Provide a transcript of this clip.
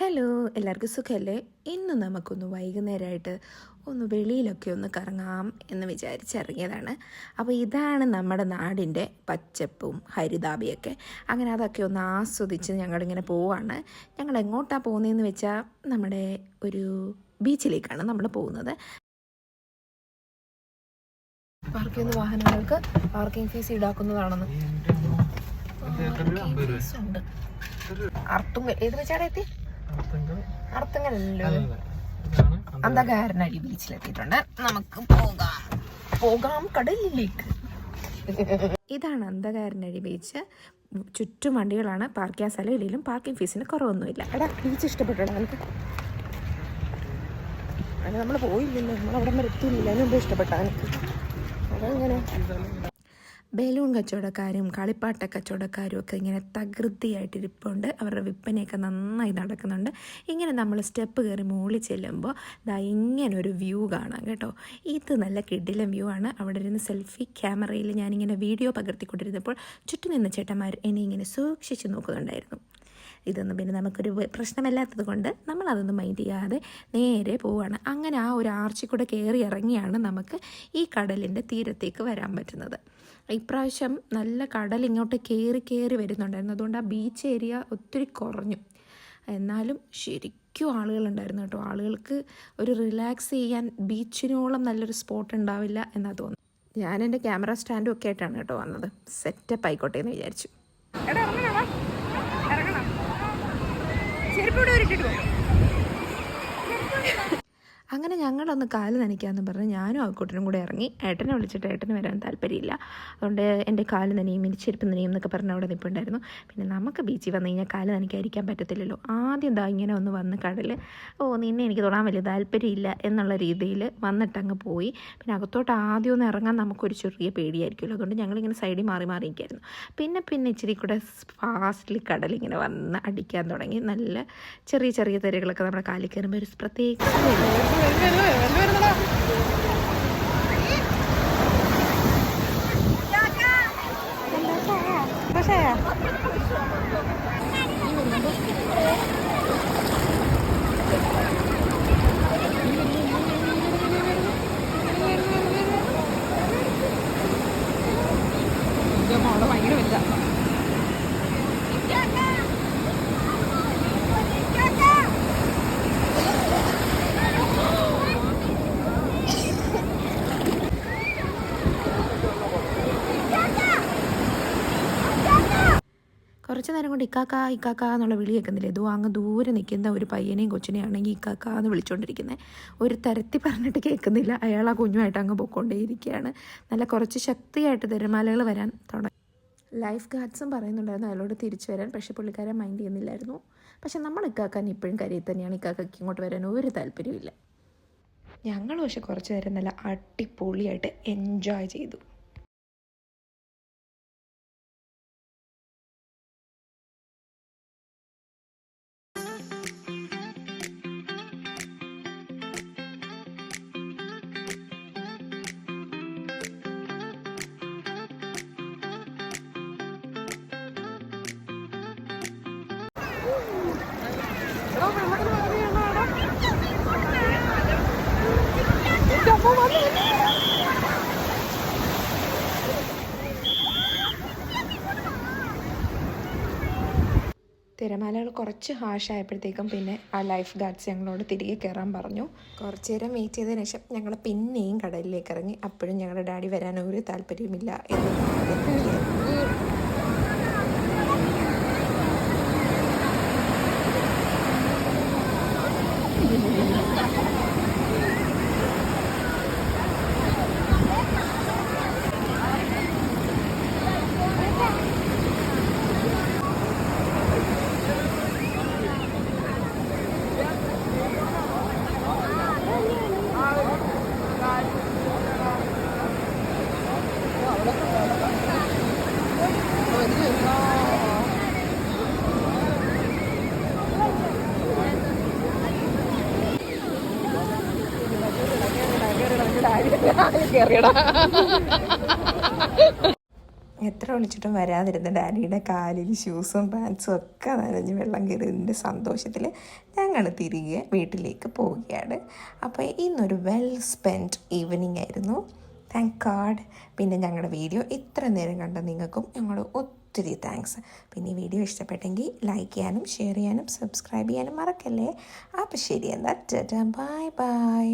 Hello, എല്ലാവർക്കും സുഖമല്ലേ? ഇന്ന് നമുക്കൊന്ന് വൈകുന്നേരമായിട്ട് ഒന്ന് വെളിയിലൊക്കെ ഒന്ന് കറങ്ങാം എന്ന് വിചാരിച്ചിറങ്ങിയതാണ്. അപ്പോൾ ഇതാണ് നമ്മുടെ നാടിൻ്റെ പച്ചപ്പും ഹരിതാപയൊക്കെ. അങ്ങനെ അതൊക്കെ ഒന്ന് ആസ്വദിച്ച് ഞങ്ങളിങ്ങനെ പോവാണ്. ഞങ്ങൾ എങ്ങോട്ടാണ് പോകുന്നതെന്ന് വെച്ചാൽ നമ്മുടെ ഒരു ബീച്ചിലേക്കാണ് നമ്മൾ പോകുന്നത്. പാർക്ക് ചെയ്യുന്ന വാഹനങ്ങൾക്ക് പാർക്കിംഗ് ഫീസ് ഈടാക്കുന്നതാണെന്ന് ഉണ്ട്. അർത്തുങ്കൽ ഏത് വെച്ചാടെ എത്തി? അർത്തുങ്കലല്ലോ. അന്ധകാരനടി ബീച്ചിലെത്തിയിട്ടുണ്ട്. നമുക്ക് പോകാം കടലിലേക്ക്. ഇതാണ് അന്ധകാരനടി ബീച്ച്. ചുറ്റും വണ്ടികളാണ്. പാർക്ക് ചെയ്യാൻ സ്ഥലം ഇല്ലെങ്കിലും പാർക്കിംഗ് ഫീസിന് കുറവൊന്നുമില്ല. എടാ, ബീച്ച് ഇഷ്ടപ്പെട്ടോ നിങ്ങൾക്ക്? അങ്ങനെ നമ്മൾ പോയില്ലല്ലോ, നമ്മളവിടെ വരെ എത്തിയില്ല. അതിനുമ്പ് ഇഷ്ടപ്പെട്ടാ എനിക്ക്. അതെങ്ങനെ ബലൂൺ കച്ചവടക്കാരും കളിപ്പാട്ട കച്ചവടക്കാരും ഒക്കെ ഇങ്ങനെ തകൃതിയായിട്ടിരിപ്പുണ്ട്. അവരുടെ വിൽപ്പനയൊക്കെ നന്നായി നടക്കുന്നുണ്ട്. ഇങ്ങനെ നമ്മൾ സ്റ്റെപ്പ് കയറി മുകളിൽ ചെല്ലുമ്പോൾ ഇങ്ങനൊരു വ്യൂ കാണാം കേട്ടോ. ഇത് നല്ല കിടിലൻ വ്യൂ ആണ്. അവിടെ ഇരുന്ന് സെൽഫി ക്യാമറയിൽ ഞാനിങ്ങനെ വീഡിയോ പകർത്തിക്കൊണ്ടിരുന്നപ്പോൾ ചുറ്റും നിന്ന ചേട്ടന്മാർ എന്നെ ഇങ്ങനെ സൂക്ഷിച്ച് നോക്കുന്നുണ്ടായിരുന്നു. ഇതൊന്നും പിന്നെ നമുക്കൊരു പ്രശ്നമല്ലാത്തത് കൊണ്ട് നമ്മളതൊന്നും മൈൻഡ് ചെയ്യാതെ നേരെ പോവുകയാണ്. അങ്ങനെ ആ ഒരു ആർച്ചിൽ കൂടെ കയറി ഇറങ്ങിയാണ് നമുക്ക് ഈ കടലിൻ്റെ തീരത്തേക്ക് വരാൻ പറ്റുന്നത്. ഇപ്രാവശ്യം നല്ല കടൽ ഇങ്ങോട്ട് കയറി വരുന്നുണ്ടായിരുന്നു. അതുകൊണ്ട് ആ ബീച്ച് ഏരിയ ഒത്തിരി കുറഞ്ഞു. എന്നാലും ശരിക്കും ആളുകളുണ്ടായിരുന്നു കേട്ടോ. ആളുകൾക്ക് ഒരു റിലാക്സ് ചെയ്യാൻ ബീച്ചിനോളം നല്ലൊരു സ്പോട്ട് ഉണ്ടാവില്ല എന്നാണ് തോന്നുന്നത്. ഞാൻ എൻ്റെ ക്യാമറ സ്റ്റാൻഡും ഒക്കെ ആയിട്ടാണ് കേട്ടോ വന്നത്. സെറ്റപ്പ് ആയിക്കോട്ടെ എന്ന് വിചാരിച്ചു. അങ്ങനെ ഞങ്ങളൊന്ന് കാല് നനയ്ക്കാമെന്ന് പറഞ്ഞ് ഞാനും ആക്കൂട്ടനും കൂടെ ഇറങ്ങി. ഏട്ടനെ വിളിച്ചിട്ട് ഏട്ടന് വരാൻ താല്പര്യമില്ല. അതുകൊണ്ട് എൻ്റെ കാല് നനയും ചെരുപ്പ് നനയും എന്നൊക്കെ പറഞ്ഞ് അവിടെ നിൽപ്പുണ്ടായിരുന്നു. പിന്നെ നമുക്ക് ബീച്ചിൽ വന്നു കഴിഞ്ഞാൽ കാല് നനയ്ക്കാതിരിക്കാൻ പറ്റത്തില്ലല്ലോ. ആദ്യം ഇങ്ങനെ ഒന്ന് വന്ന് കടൽ നിന്നെ എനിക്ക് തൊടാൻ വലിയ താല്പര്യമില്ല എന്നുള്ള രീതിയിൽ വന്നിട്ടങ്ങ് പോയി. പിന്നെ അകത്തോട്ട് ആദ്യം ഒന്ന് ഇറങ്ങാൻ നമുക്കൊരു ചെറിയ പേടിയായിരിക്കുമല്ലോ. അതുകൊണ്ട് ഞങ്ങളിങ്ങനെ സൈഡിൽ മാറി നിൽക്കായിരുന്നു. പിന്നെ ഇച്ചിരി കൂടെ ഫാസ്റ്റിൽ കടലിങ്ങനെ വന്ന് അടിക്കാൻ തുടങ്ങി. നല്ല ചെറിയ തിരകളൊക്കെ നമ്മുടെ കാലിൽ കയറുമ്പോൾ ഒരു പ്രത്യേക ഭയങ്കര വലുതാ. കുറച്ച് നേരം കൊണ്ട് ഇക്കാക്ക എന്നുള്ള വിളി കേൾക്കുന്നില്ല. അങ്ങ് ദൂരെ നിൽക്കുന്ന ഒരു പയ്യനെയും കൊച്ചിനെയും ആണെങ്കിൽ ഇക്കാക്ക എന്ന് വിളിച്ചുകൊണ്ടിരിക്കുന്നത്. ഒരു തരത്തിൽ പറഞ്ഞിട്ട് കേൾക്കുന്നില്ല. അയാൾ ആ കുഞ്ഞുമായിട്ട് അങ്ങ് പൊയ്ക്കൊണ്ടേയിരിക്കുകയാണ്. നല്ല കുറച്ച് ശക്തിയായിട്ട് തിരമാലകൾ വരാൻ തുടങ്ങി. ലൈഫ് ഗാർഡ്സും പറയുന്നുണ്ടായിരുന്നു അയാളോട് തിരിച്ചു വരാൻ. പക്ഷേ പുള്ളിക്കാരൻ മൈൻഡ് ചെയ്യുന്നില്ലായിരുന്നു. പക്ഷെ നമ്മൾ ഇക്കാക്കാൻ ഇപ്പോഴും കരയിൽ തന്നെയാണ്. ഇക്കാക്കയ്ക്ക് ഇങ്ങോട്ട് വരാൻ ഒരു താല്പര്യമില്ല. ഞങ്ങൾ പക്ഷെ കുറച്ച് നേരം നല്ല അടിപൊളിയായിട്ട് എൻജോയ് ചെയ്തു. തിരമാലകൾ കുറച്ച് ഹാഷായപ്പോഴത്തേക്കും പിന്നെ ആ ലൈഫ് ഗാർഡ്സ് ഞങ്ങളോട് തിരികെ കയറാൻ പറഞ്ഞു. കുറച്ച് നേരം വെയിറ്റ് ചെയ്തതിന് ശേഷം ഞങ്ങൾ പിന്നെയും കടലിലേക്ക് ഇറങ്ങി. അപ്പോഴും ഞങ്ങളുടെ ഡാഡി വരാൻ ഒരു താല്പര്യമില്ല എന്ന് എത്ര വിളിച്ചിട്ടും വരാതിരുന്ന ഡാഡിയുടെ കാലിൽ ഷൂസും പാൻസും ഒക്കെ നനഞ്ഞ് വെള്ളം കയറിയതിൻ്റെ സന്തോഷത്തിൽ ഞങ്ങൾ തിരികെ വീട്ടിലേക്ക് പോവുകയാണ്. അപ്പോൾ ഇന്നൊരു വെൽ സ്പെൻഡ് ഈവനിങ് ആയിരുന്നു. Thank God. പിന്നെ ഞങ്ങളുടെ വീഡിയോ ഇത്ര നേരം കണ്ട നിങ്ങൾക്കും ഞങ്ങൾ ഒത്തിരി താങ്ക്സ്. പിന്നെ ഈ വീഡിയോ ഇഷ്ടപ്പെട്ടെങ്കിൽ ലൈക്ക് ചെയ്യാനും ഷെയർ ചെയ്യാനും സബ്സ്ക്രൈബ് ചെയ്യാനും മറക്കല്ലേ. അപ്പോൾ ശരി, എന്നാൽ ബൈ ബൈ.